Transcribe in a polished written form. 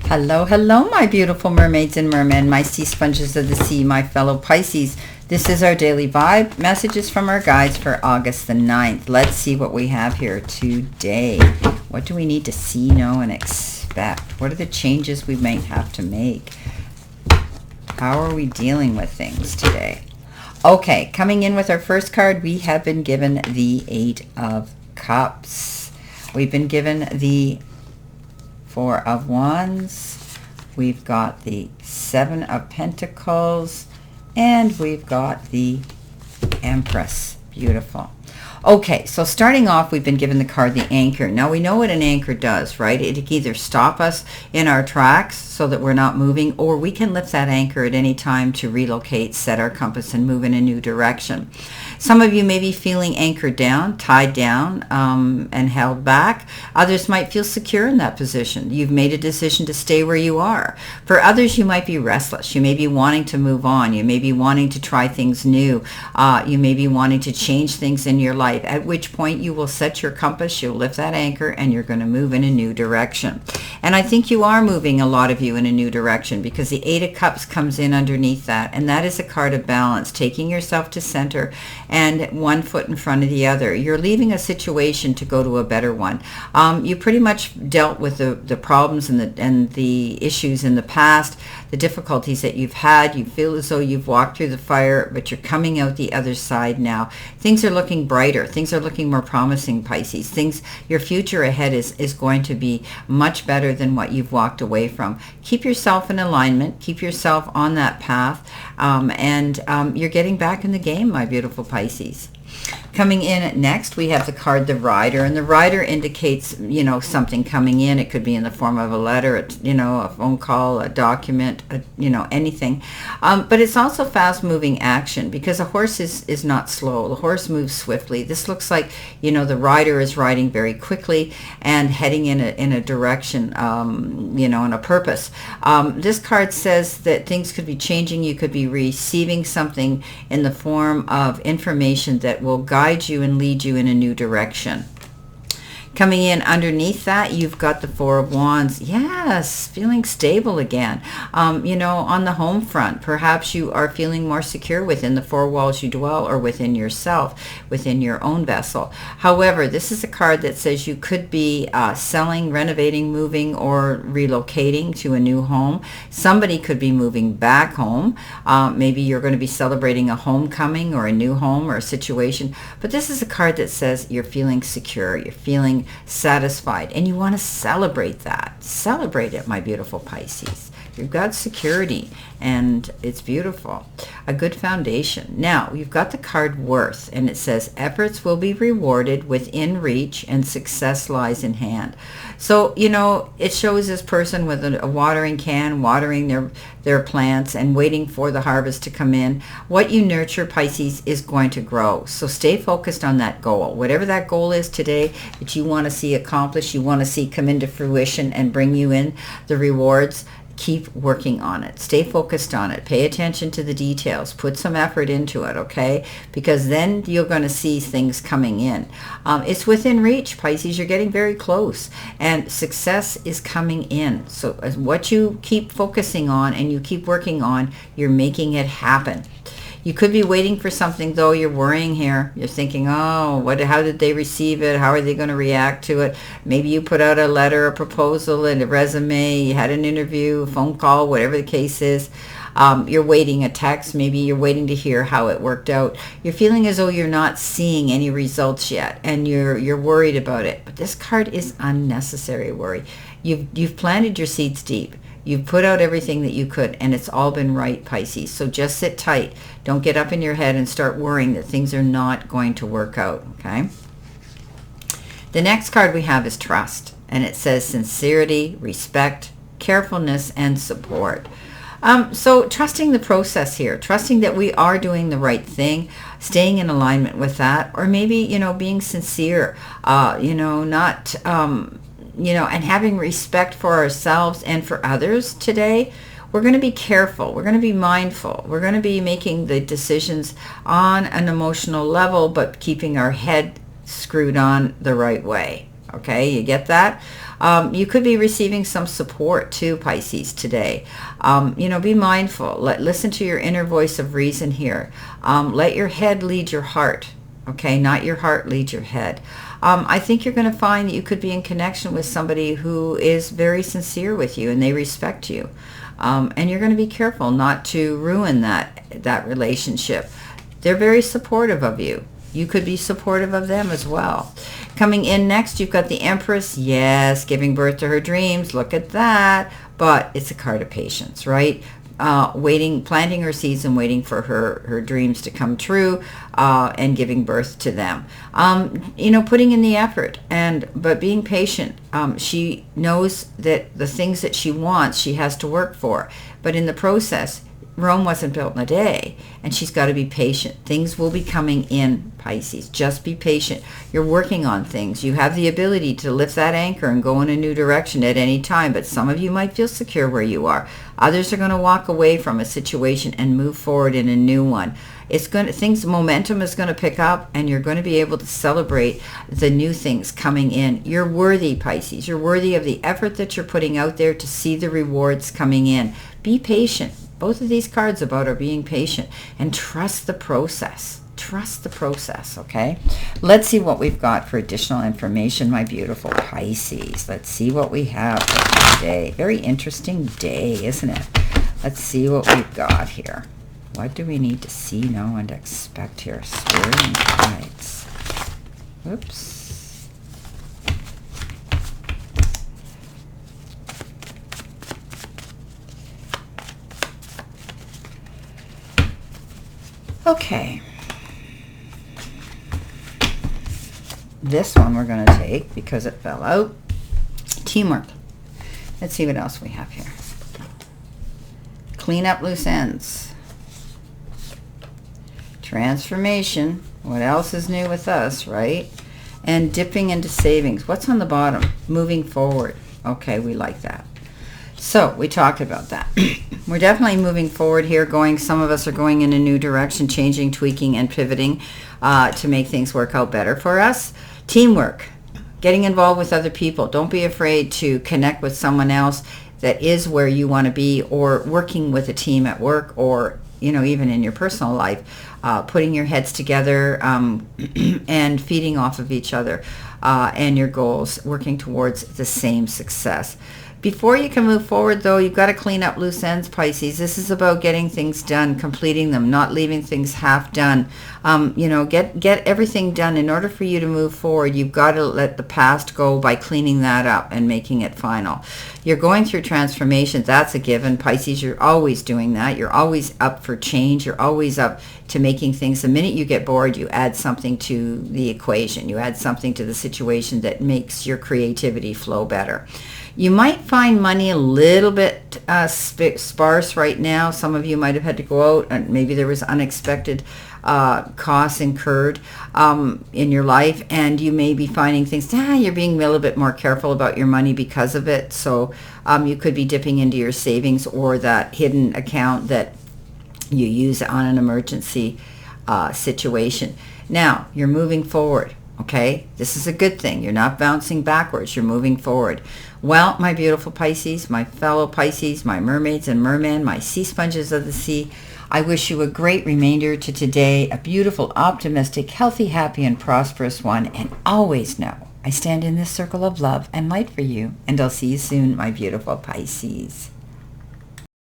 Hello, hello, my beautiful mermaids and mermen, my sea sponges of the sea, my fellow Pisces. This is our daily vibe, messages from our guides for August the 9th. Let's see what we have here today. What do we need to see, know, and expect? What are the changes we might have to make? How are we dealing with things today? Okay, coming in with our first card, we have been given the Eight of Cups. We've been given the Four of Wands, we've got the Seven of Pentacles, and we've got the Empress. Beautiful. Okay, so starting off, we've been given the card the Anchor. Now we know what an anchor does, right? It can either stop us in our tracks so that we're not moving, or we can lift that anchor at any time to relocate, set our compass, and move in a new direction. Some of you may be feeling anchored down, tied down, and held back. Others might feel secure in that position. You've made a decision to stay where you are. For others, you might be restless. You may be wanting to move on. You may be wanting to try things new. You may be wanting to change things in your life, at which point you will set your compass, you'll lift that anchor, and you're going to move in a new direction. And I think you are moving, a lot of you, in a new direction, because the Eight of Cups comes in underneath that, and that is a card of balance, taking yourself to center and one foot in front of the other. You're leaving a situation to go to a better one. You pretty much dealt with the problems and the issues in the past, the difficulties that you've had. You feel as though you've walked through the fire, but you're coming out the other side now. Things are looking brighter. Things are looking more promising, Pisces. Your future ahead is going to be much better than what you've walked away from. Keep yourself in alignment. Keep yourself on that path. And you're getting back in the game, my beautiful Pisces. Coming in next, we have the card the Rider, and the Rider indicates, something coming in. It could be in the form of a letter, a phone call, a document, anything. But it's also fast-moving action, because a horse is not slow. The horse moves swiftly. This looks like, the rider is riding very quickly and heading in a direction, in a purpose. This card says that things could be changing. You could be receiving something in the form of information that will guide you and lead you in a new direction. Coming in underneath that, you've got the Four of Wands. Yes, feeling stable again. On the home front, perhaps you are feeling more secure within the four walls you dwell, or within yourself, within your own vessel. However, this is a card that says you could be selling, renovating, moving, or relocating to a new home. Somebody could be moving back home. Maybe you're going to be celebrating a homecoming or a new home or a situation. But this is a card that says you're feeling secure. You're feeling satisfied, and you want to celebrate that. Celebrate it, my beautiful Pisces. You've got security, and it's beautiful. A good foundation. Now, you've got the card Worth, and it says efforts will be rewarded within reach, and success lies in hand. So, it shows this person with a watering can, watering their plants and waiting for the harvest to come in. What you nurture, Pisces, is going to grow. So stay focused on that goal. Whatever that goal is today that you want to see accomplished, you want to see come into fruition and bring you in the rewards, keep working on it. Stay focused on it. Pay attention to the details. Put some effort into it, okay? Because then you're going to see things coming in. It's within reach, Pisces. You're getting very close, and success is coming in. So as what you keep focusing on and you keep working on, you're making it happen. You could be waiting for something, though. You're worrying here. You're thinking, how did they receive it? How are they going to react to it? Maybe you put out a letter, a proposal, and a resume. You had an interview, a phone call, whatever the case is. You're waiting a text. Maybe you're waiting to hear how it worked out. You're feeling as though you're not seeing any results yet, and you're worried about it. But this card is unnecessary worry. You've planted your seeds deep. You've put out everything that you could, and it's all been right, Pisces. So just sit tight. Don't get up in your head and start worrying that things are not going to work out, okay? The next card we have is Trust, and it says sincerity, respect, carefulness, and support. So trusting the process here, trusting that we are doing the right thing, staying in alignment with that, or maybe, being sincere, not... and having respect for ourselves and for others today. We're going to be careful. We're going to be mindful. We're going to be making the decisions on an emotional level, but keeping our head screwed on the right way. Okay, you get that? You could be receiving some support too, Pisces, today. Be mindful. Listen to your inner voice of reason here. Let your head lead your heart, okay? Not your heart lead your head. I think you're going to find that you could be in connection with somebody who is very sincere with you and they respect you. And you're going to be careful not to ruin that relationship. They're very supportive of you. You could be supportive of them as well. Coming in next, you've got the Empress. Yes, giving birth to her dreams. Look at that. But it's a card of patience, right? Planting her seeds and waiting for her dreams to come true, and giving birth to them. Putting in the effort, but being patient. She knows that the things that she wants, she has to work for. But in the process, Rome wasn't built in a day, and she's got to be patient. Things will be coming in, Pisces. Just be patient. You're working on things. You have the ability to lift that anchor and go in a new direction at any time, but some of you might feel secure where you are. Others are going to walk away from a situation and move forward in a new one. Momentum is going to pick up, and you're going to be able to celebrate the new things coming in. You're worthy, Pisces. You're worthy of the effort that you're putting out there to see the rewards coming in. Be patient. Both of these cards are being patient and trust the process. Trust the process, okay? Let's see what we've got for additional information, my beautiful Pisces. Let's see what we have for today. Very interesting day, isn't it? Let's see what we've got here. What do we need to see, know, and expect here? Spirit and guides. Oops. Okay. This one we're going to take because it fell out. Teamwork. Let's see what else we have here. Clean up loose ends. Transformation. What else is new with us, right? And dipping into savings. What's on the bottom? Moving forward. Okay, we like that. So we talked about that. We're definitely moving forward here. Some of us are going in a new direction, changing, tweaking, and pivoting to make things work out better for us. Teamwork, getting involved with other people. Don't be afraid to connect with someone else that is where you want to be, or working with a team at work, or even in your personal life, putting your heads together and feeding off of each other and your goals, working towards the same success. Before you can move forward, though, you've got to clean up loose ends, Pisces. This is about getting things done, completing them, not leaving things half done. Get everything done. In order for you to move forward, you've got to let the past go by cleaning that up and making it final. You're going through transformation. That's a given, Pisces. You're always doing that. You're always up for change. You're always up to making things. The minute you get bored, you add something to the equation. You add something to the situation that makes your creativity flow better. You might find money a little bit sparse right now. Some of you might have had to go out, and maybe there was unexpected costs incurred in your life, and you may be finding things, you're being a little bit more careful about your money because of it. So you could be dipping into your savings or that hidden account that you use on an emergency situation. Now, you're moving forward. Okay, this is a good thing. You're not bouncing backwards. You're moving forward. Well, my beautiful Pisces, my fellow Pisces, my mermaids and mermen, my sea sponges of the sea, I wish you a great remainder to today, a beautiful, optimistic, healthy, happy, and prosperous one. And always know I stand in this circle of love and light for you. And I'll see you soon, my beautiful Pisces.